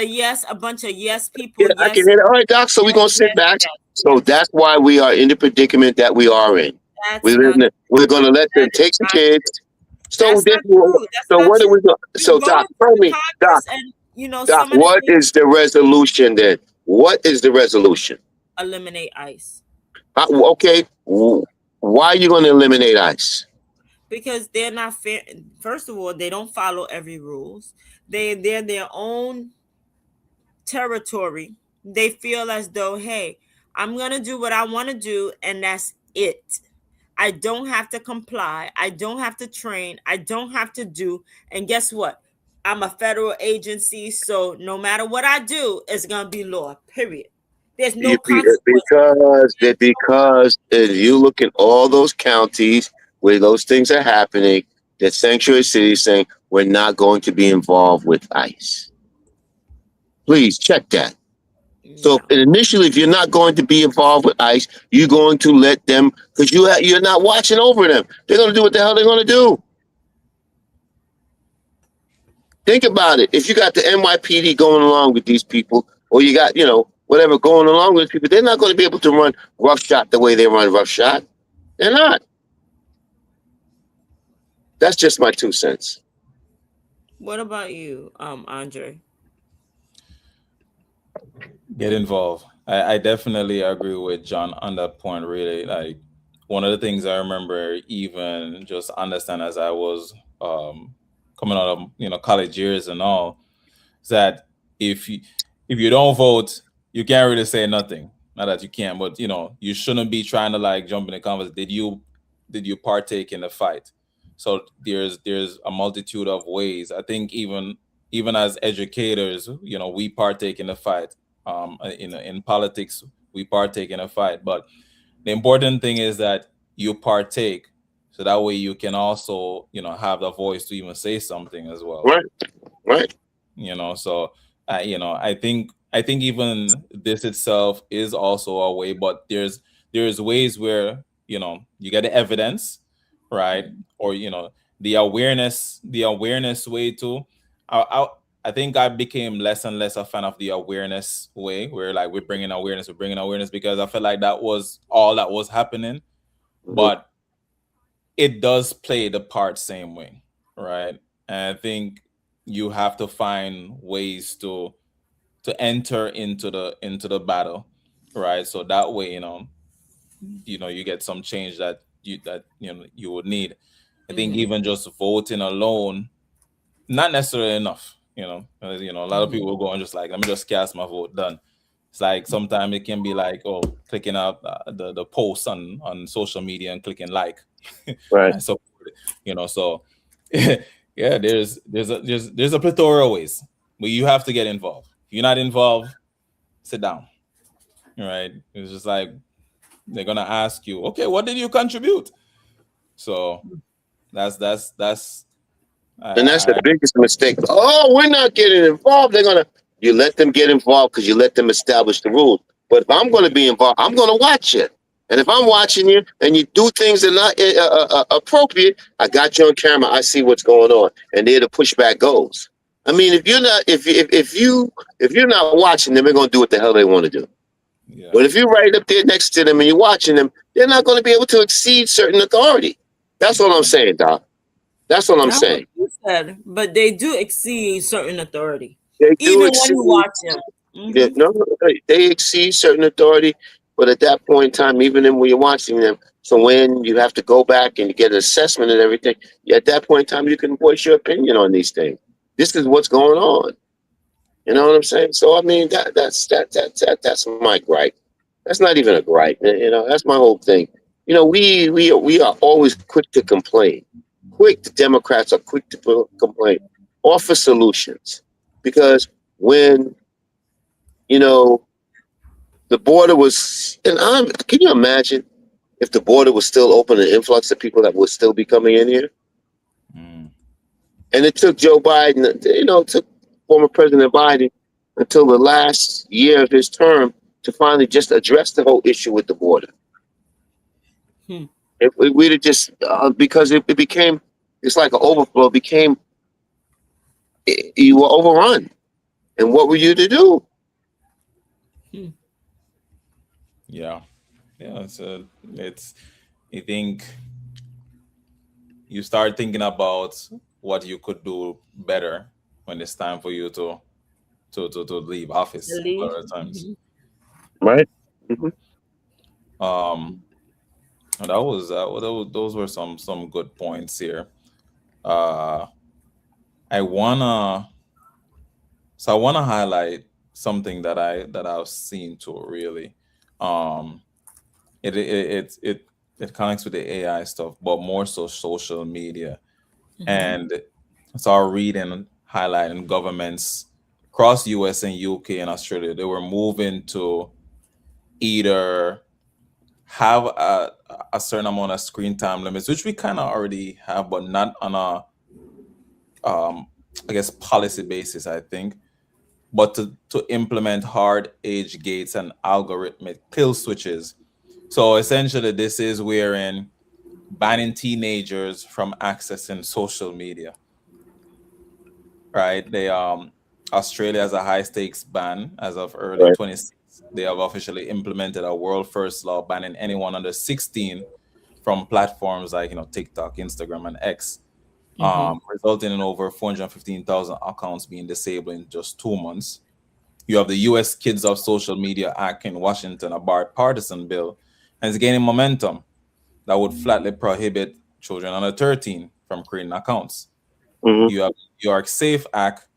[SPEAKER 3] a bunch of yes people.
[SPEAKER 2] Yeah, I can hear it. All right, Doc. So we're gonna sit back. So that's why we are in the predicament that we are in. We're gonna let them take the kids. So what are we going? So Doc, tell me, Doc. Doc, what is the resolution then? What is the resolution?
[SPEAKER 3] Eliminate ICE.
[SPEAKER 2] Okay. Why are you going to eliminate ICE?
[SPEAKER 3] Because they're not fair. First of all, they don't follow every rules. They're their own territory. They feel as though, hey, I'm gonna do what I want to do, and that's it. I don't have to comply. I don't have to train. I don't have to do. And guess what? I'm a federal agency, so no matter what I do, it's gonna be law. Period. There's no
[SPEAKER 2] consequence. Because if you look at all those counties where those things are happening, the sanctuary city is saying we're not going to be involved with ICE. Please check that. So initially, if you're not going to be involved with ICE, you're going to let them, because you're not watching over them. They're going to do what the hell they're going to do. Think about it. If you got the NYPD going along with these people, or you got, whatever going along with people, they're not going to be able to run roughshod the way they run roughshod. They're not. That's just my 2 cents.
[SPEAKER 3] What about you, Andre?
[SPEAKER 1] Get involved. I definitely agree with John on that point. Really, like one of the things I remember even just understand as I was coming out of college years and all, is that if you don't vote, you can't really say nothing. Not that you can't, but you shouldn't be trying to like jump in the conversation. Did you partake in the fight? So there's a multitude of ways. I think even as educators, we partake in the fight. In politics, we partake in a fight. But the important thing is that you partake, so that way you can also, have the voice to even say something as well.
[SPEAKER 2] Right.
[SPEAKER 1] So I think even this itself is also a way, but there's ways where you get the evidence, right? Or the awareness way too. I I think I became less and less a fan of the awareness way, where like we're bringing awareness, because I felt like that was all that was happening. But it does play the part same way, right? And I think you have to find ways to enter into the battle, right? So that way, you get some change that you would need. I think even just voting alone, not necessarily enough. A lot of people will go and just like, let me just cast my vote, done. It's like sometimes it can be like, oh, clicking up the posts on social media and clicking like,
[SPEAKER 2] Right.
[SPEAKER 1] and so so yeah, there's a plethora of ways, but you have to get involved. If you're not involved, sit down. Right? It's just like they're gonna ask you, okay, what did you contribute? So that's
[SPEAKER 2] And that's the biggest mistake. Oh, we're not getting involved. You let them get involved because you let them establish the rules. But if I'm going to be involved, I'm going to watch it. And if I'm watching you and you do things that are not appropriate, I got you on camera. I see what's going on, and there the pushback goes. I mean, if you're not watching them, they're going to do what the hell they want to do.
[SPEAKER 1] Yeah.
[SPEAKER 2] But if you're right up there next to them and you're watching them, they're not going to be able to exceed certain authority. That's what I'm saying, Doc. That's what I'm saying.
[SPEAKER 3] What you said, but they do exceed certain authority.
[SPEAKER 2] They
[SPEAKER 3] Even
[SPEAKER 2] do
[SPEAKER 3] when
[SPEAKER 2] exceed,
[SPEAKER 3] you watch them.
[SPEAKER 2] yeah, no, they exceed certain authority, but at that point in time, even when you're watching them, so when you have to go back and you get an assessment and everything, at that point in time, you can voice your opinion on these things. This is what's going on. You know what I'm saying? So I mean, that's my gripe. That's not even a gripe. That's my whole thing. We are always quick to complain. The Democrats are quick to complain. Offer solutions, because when the border was, can you imagine if the border was still open, an influx of people that would still be coming in here? And it took Joe Biden, it took former President Biden until the last year of his term to finally just address the whole issue with the border. If we'd have just, because it became, it's like an overflow, you were overrun. And what were you to do?
[SPEAKER 1] Yeah. I think you start thinking about what you could do better when it's time for you to leave office a lot of times.
[SPEAKER 2] Right.
[SPEAKER 1] And those were some good points here. I wanna highlight something that I've seen too. Really, it connects with the AI stuff, but more so social media. And so I reading highlighting governments across US and UK and Australia, they were moving to either have a certain amount of screen time limits, which we kind of already have, but not on a I guess policy basis, I think, but to implement hard age gates and algorithmic kill switches. So essentially, this is wherein banning teenagers from accessing social media. Right? Australia has a high stakes ban as of early
[SPEAKER 2] Right.
[SPEAKER 1] 26. They have officially implemented a world first law banning anyone under 16 from platforms like TikTok, Instagram, and X, resulting in over 415,000 accounts being disabled in just 2 months. You have the U.S. Kids of Social Media Act in Washington, a bipartisan bill, and it's gaining momentum that would flatly prohibit children under 13 from creating accounts.
[SPEAKER 2] Mhm.
[SPEAKER 1] You have New York Safe Act,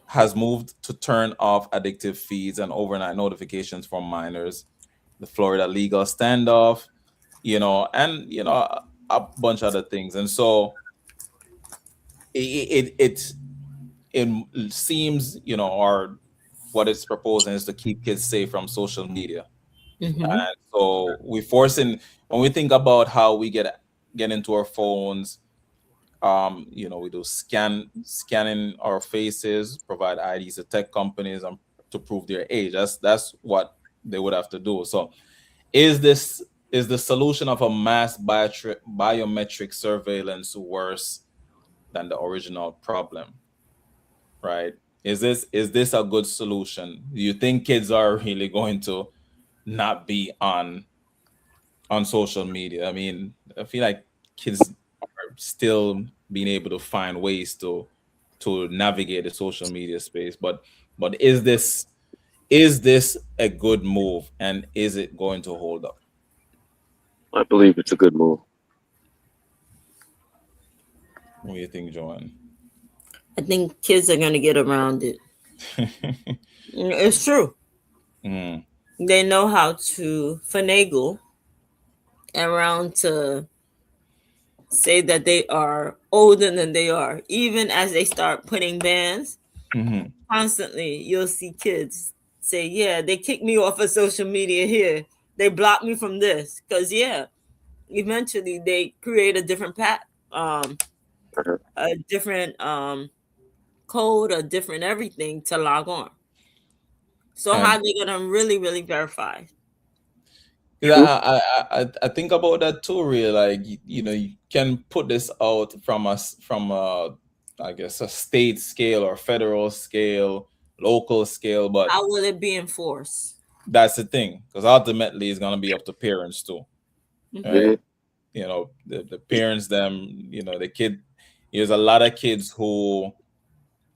[SPEAKER 1] has moved to turn off addictive feeds and overnight notifications from minors. The Florida legal standoff, and a bunch of other things. And so it seems, or what it's proposing is to keep kids safe from social media. And so when we think about how we get into our phones, we do scanning our faces, provide IDs to tech companies and to prove their age. That's what they would have to do. So is the solution of a mass biometric surveillance worse than the original problem? right? Is this a good solution? Do you think kids are really going to not be on social media? I mean, I feel like kids are still being able to find ways to navigate the social media space, but is this a good move, and is it going to hold up?
[SPEAKER 2] I believe it's a good move.
[SPEAKER 1] What do you think, Joanne?
[SPEAKER 3] I think kids are going to get around it. It's true.
[SPEAKER 1] Mm,
[SPEAKER 3] They know how to finagle around to say that they are older than they are. Even as they start putting bans,
[SPEAKER 1] mhm.
[SPEAKER 3] constantly you'll see kids say, yeah, they kicked me off of social media here. They blocked me from this. Because, yeah, eventually they create a different
[SPEAKER 2] Uh-huh.
[SPEAKER 3] a different code, a different everything to log on. So how
[SPEAKER 1] And
[SPEAKER 3] are they gonna really, really verify?
[SPEAKER 1] 'cause
[SPEAKER 2] True.
[SPEAKER 1] I think about that too. Really, like you can put this out from us from I guess a state scale or federal scale, local scale, but
[SPEAKER 3] How will it be enforced?
[SPEAKER 1] that's the thing, because ultimately it's gonna be up to parents too,
[SPEAKER 3] Mhm.
[SPEAKER 1] right?
[SPEAKER 2] Mhm.
[SPEAKER 1] The parents, them, the kid. There's a lot of kids who,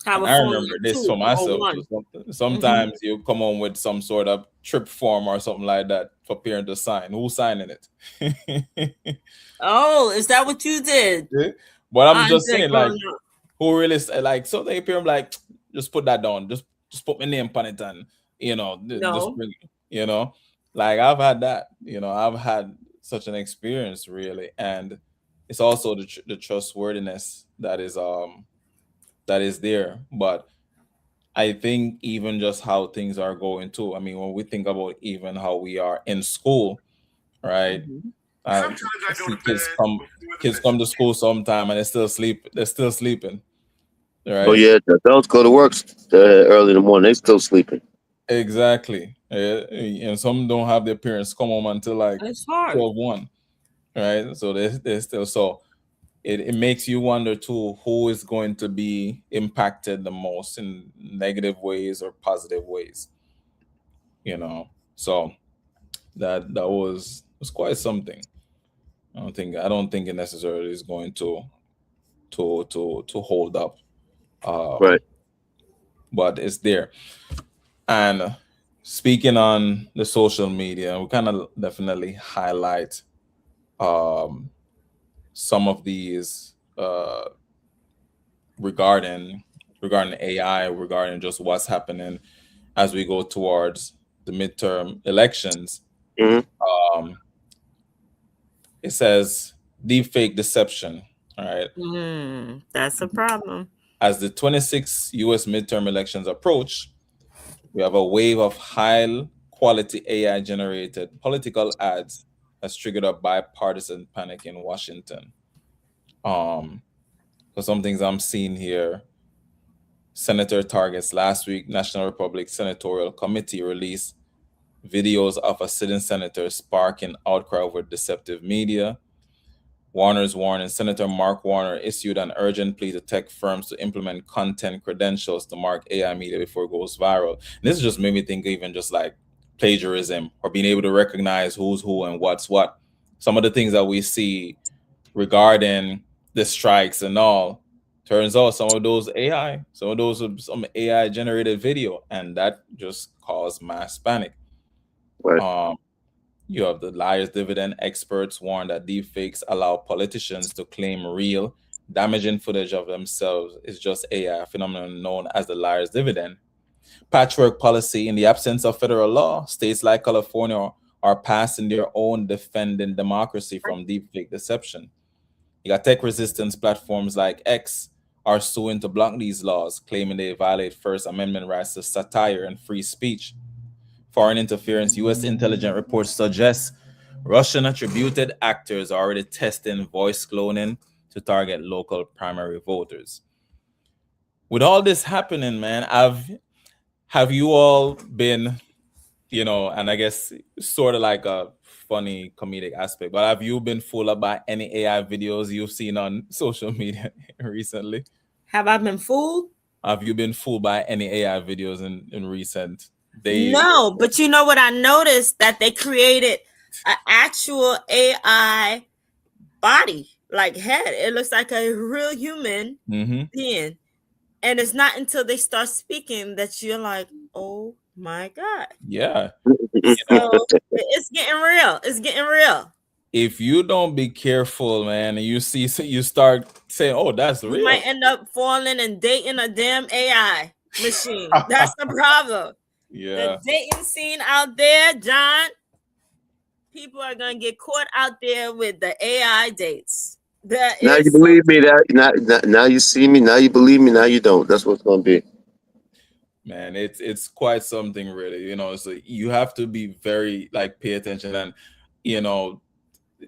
[SPEAKER 3] Have
[SPEAKER 1] and
[SPEAKER 3] a
[SPEAKER 1] I
[SPEAKER 3] phone
[SPEAKER 1] remember
[SPEAKER 3] like
[SPEAKER 1] this for
[SPEAKER 3] two or
[SPEAKER 1] myself too.
[SPEAKER 3] one.
[SPEAKER 1] Sometimes you come on with some sort of trip form or something like that for parent to sign. Who's signing it?
[SPEAKER 3] Oh, is that what you did?
[SPEAKER 1] Yeah. But I'm
[SPEAKER 3] I'm
[SPEAKER 1] just
[SPEAKER 3] just
[SPEAKER 1] saying, like,
[SPEAKER 3] growing up.
[SPEAKER 1] who really like, so they parent like, just put that down, just put my name on it, and just
[SPEAKER 3] No.
[SPEAKER 1] bring it, like I've had that, I've had such an experience really, and it's also the trustworthiness that is there, but I think even just how things are going too. I mean, when we think about even how we are in school, right?
[SPEAKER 3] Mhm.
[SPEAKER 1] I see kids come to school sometime and they're still sleeping,
[SPEAKER 2] Oh
[SPEAKER 1] right?
[SPEAKER 2] yeah, the adults go to work early in the morning. They still sleeping.
[SPEAKER 1] Exactly. And some don't have their parents come home until like
[SPEAKER 3] It's hard.
[SPEAKER 1] 12, 1, right? So they're still, so it makes you wonder too, who is going to be impacted the most in negative ways or positive ways, So that was quite something. I don't think it necessarily is going to hold up,
[SPEAKER 2] Right.
[SPEAKER 1] but it's there. And speaking on the social media, we kind of definitely highlight um, some of these regarding AI, regarding just what's happening as we go towards the midterm elections.
[SPEAKER 2] Hmm.
[SPEAKER 1] Um, it says deepfake deception. All right.
[SPEAKER 3] That's a problem.
[SPEAKER 1] As the 26 US midterm elections approach, we have a wave of high quality AI generated political ads has triggered a bipartisan panic in Washington. Um, so some things I'm seeing here. Senator targets last week, National Republican Senatorial Committee released videos of a sitting senator sparking outcry over deceptive media. Warner's warning Senator Mark Warner issued an urgent plea to tech firms to implement content credentials to mark AI media before it goes viral. And this just made me think even just like plagiarism or being able to recognize who's who and what's what. Some of the things that we see regarding the strikes and all, turns out some of those are some AI generated video, and that just caused mass panic.
[SPEAKER 2] Right.
[SPEAKER 1] Um, you have the liar's dividend experts warn that deepfakes allow politicians to claim real, damaging footage of themselves is just AI, a phenomenon known as the liar's dividend. Patchwork policy: in the absence of federal law, states like California are passing their own defending democracy from deepfake deception. You got tech resistance platforms like X are suing to block these laws, claiming they violate First Amendment rights to satire and free speech. Foreign interference: U.S. intelligence reports suggest Russian attributed actors are already testing voice cloning to target local primary voters. With all this happening, man, have you all been, and I guess sort of like a funny comedic aspect, but have you been fooled up by any AI videos you've seen on social media recently?
[SPEAKER 3] Have I been fooled?
[SPEAKER 1] Have you been fooled by any AI videos in recent days?
[SPEAKER 3] No, but you know what I noticed? That they created an actual AI body, like head. It looks like a real human being. And it's not until they start speaking that you're like, oh my God.
[SPEAKER 1] Yeah.
[SPEAKER 3] So it's getting real. It's getting real.
[SPEAKER 1] If you don't be careful, man, and you start saying, "Oh, that's real,"
[SPEAKER 3] you might end up falling and dating a damn AI machine. That's the problem.
[SPEAKER 1] Yeah.
[SPEAKER 3] The dating scene out there, John. People are gonna get caught out there with the AI dates.
[SPEAKER 2] Now you believe me. Now you see me. Now you believe me. Now you don't. That's what's gonna be.
[SPEAKER 1] Man, it's quite something, really. You know, so you have to be very pay attention and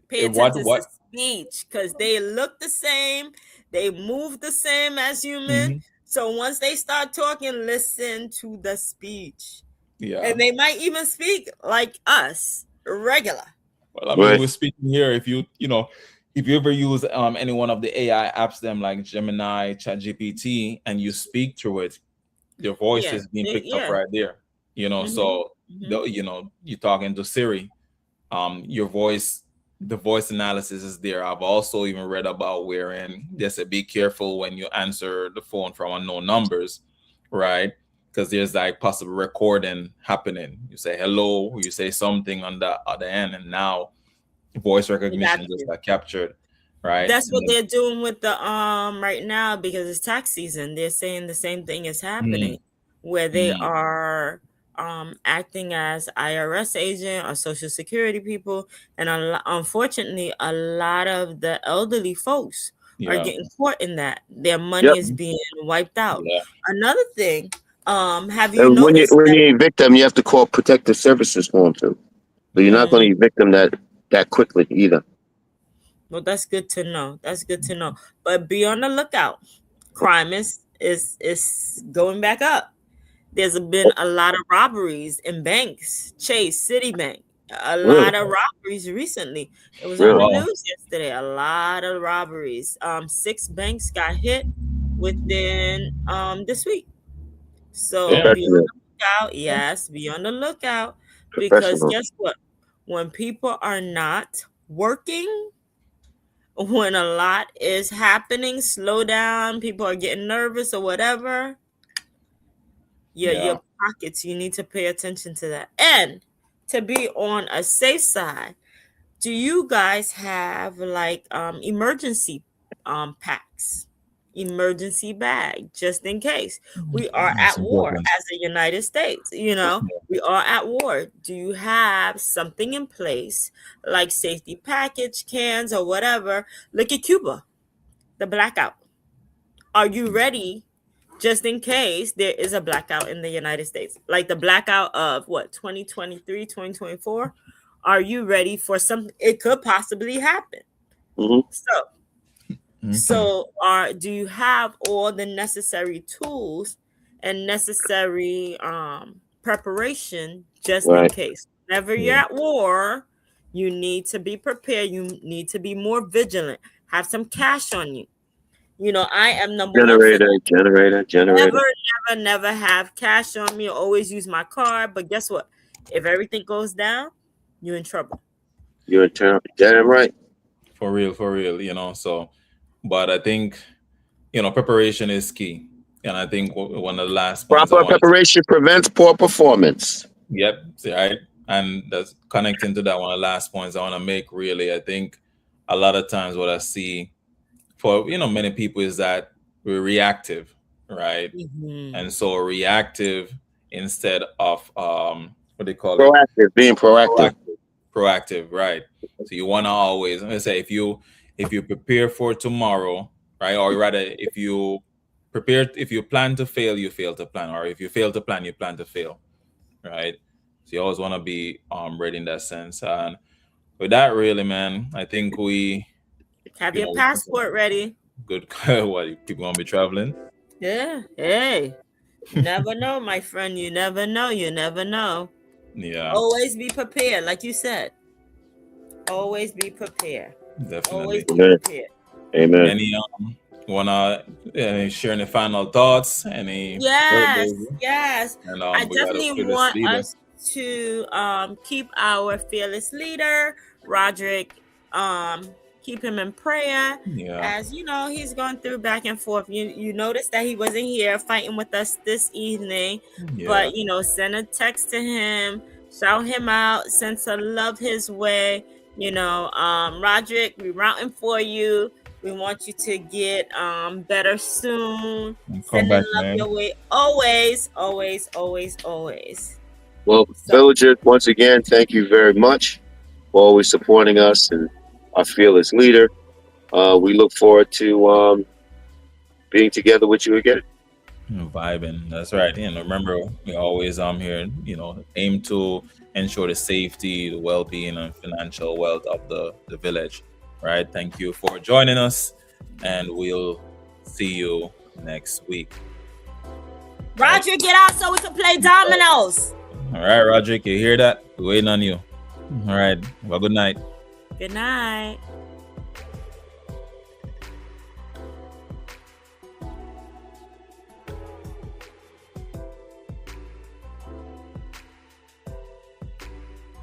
[SPEAKER 3] pay attention to speech, because they look the same, they move the same as human. So once they start talking, listen to the speech.
[SPEAKER 1] Yeah,
[SPEAKER 3] and they might even speak like us, regular.
[SPEAKER 1] Well, I mean, we're speaking here. If you ever use any one of the AI apps, them like Gemini, ChatGPT, and you speak through it, your voice is being picked up right there. So you're talking to Siri, your voice, the voice analysis is there. I've also even read about wherein they say be careful when you answer the phone from unknown numbers, right? Because there's possible recording happening. You say hello, or you say something on the other end, and now voice recognition just got captured, right?
[SPEAKER 3] That's what they're doing with the right now, because it's tax season. They're saying the same thing is happening, where they are acting as IRS agent or Social Security people, and unfortunately, a lot of the elderly folks are getting caught in that. Their money is being wiped out. Another thing, have you noticed
[SPEAKER 2] when you evict them, you have to call protective services for them too. So you're not going to evict them that quickly either.
[SPEAKER 3] Well, that's good to know. That's good to know. But be on the lookout. Crime is going back up. There's been a lot of robberies in banks, Chase, Citibank, a lot of robberies recently. It was on the news yesterday. A lot of robberies. 6 banks got hit within this week. So be on the lookout. Yes, be on the lookout, because guess what? When people are not working, when a lot is happening, slow down, people are getting nervous or whatever, your pockets, you need to pay attention to that. And to be on a safe side, do you guys have emergency packs, emergency bag, just in case we are at war as the United States? We are at war. Do you have something in place, like safety package, cans, or whatever? Look at Cuba, the blackout. Are you ready just in case there is a blackout in the United States, like the blackout of 2023, 2024? Are you ready for something? It could possibly happen. So do you have all the necessary tools and necessary preparation just in case? Whenever you're at war, you need to be prepared. You need to be more vigilant. Have some cash on you. I am number one. Generator. Never have cash on me. Always use my card. But guess what? If everything goes down, you're in trouble.
[SPEAKER 2] You're in trouble. Damn right.
[SPEAKER 1] For real. So, but I think, preparation is key. And I think one of the last points,
[SPEAKER 2] proper preparation prevents poor performance.
[SPEAKER 1] Yep. Right. And that's connecting to that one of the last points I want to make, really. I think a lot of times what I see for many people is that we're reactive, right? And so reactive instead of what they call
[SPEAKER 2] proactive, being
[SPEAKER 1] proactive, right? So you want to always, let's say, if you prepare for tomorrow, right, or rather if you plan to fail, you fail to plan, or if you fail to plan, you plan to fail, right? So you always want to be ready in that sense. And with that, really, man, I think we
[SPEAKER 3] have your passport ready.
[SPEAKER 1] Good. What, people gonna be traveling?
[SPEAKER 3] Yeah. Hey, you never know, my friend. You never know.
[SPEAKER 1] Yeah.
[SPEAKER 3] Always be prepared, like you said. Always be prepared.
[SPEAKER 1] Definitely.
[SPEAKER 3] Always be prepared.
[SPEAKER 2] Amen.
[SPEAKER 1] wanna share any final thoughts? Any
[SPEAKER 3] Yes,
[SPEAKER 1] birthdays?
[SPEAKER 3] yes.
[SPEAKER 1] And
[SPEAKER 3] I
[SPEAKER 1] we got a
[SPEAKER 3] definitely
[SPEAKER 1] fearless
[SPEAKER 3] want
[SPEAKER 1] leader.
[SPEAKER 3] us to keep our fearless leader, Roderick, keep him in prayer.
[SPEAKER 1] Yeah,
[SPEAKER 3] As you know, he's going through back and forth. You noticed that he wasn't here fighting with us this evening,
[SPEAKER 1] yeah.
[SPEAKER 3] but you know, send a text to him, shout him out, send some love his way. You know, Roderick, we're rooting for you. We want you to get better soon.
[SPEAKER 1] Come
[SPEAKER 3] Sending
[SPEAKER 1] back,
[SPEAKER 3] love
[SPEAKER 1] man.
[SPEAKER 3] your way always, always, always, always.
[SPEAKER 2] Well,
[SPEAKER 3] So
[SPEAKER 2] villagers, once again, thank you very much for always supporting us and our fearless leader. We look forward to being together with you again.
[SPEAKER 1] Vibing. That's right. And remember, we always here, aim to ensure the safety, the well-being, and financial wealth of the village. Right. Thank you for joining us, and we'll see you next week.
[SPEAKER 3] Roger, get out so we can play dominoes.
[SPEAKER 1] All right, Roderick, you hear that? We're waiting on you. All right. Well, good night.
[SPEAKER 3] Good night.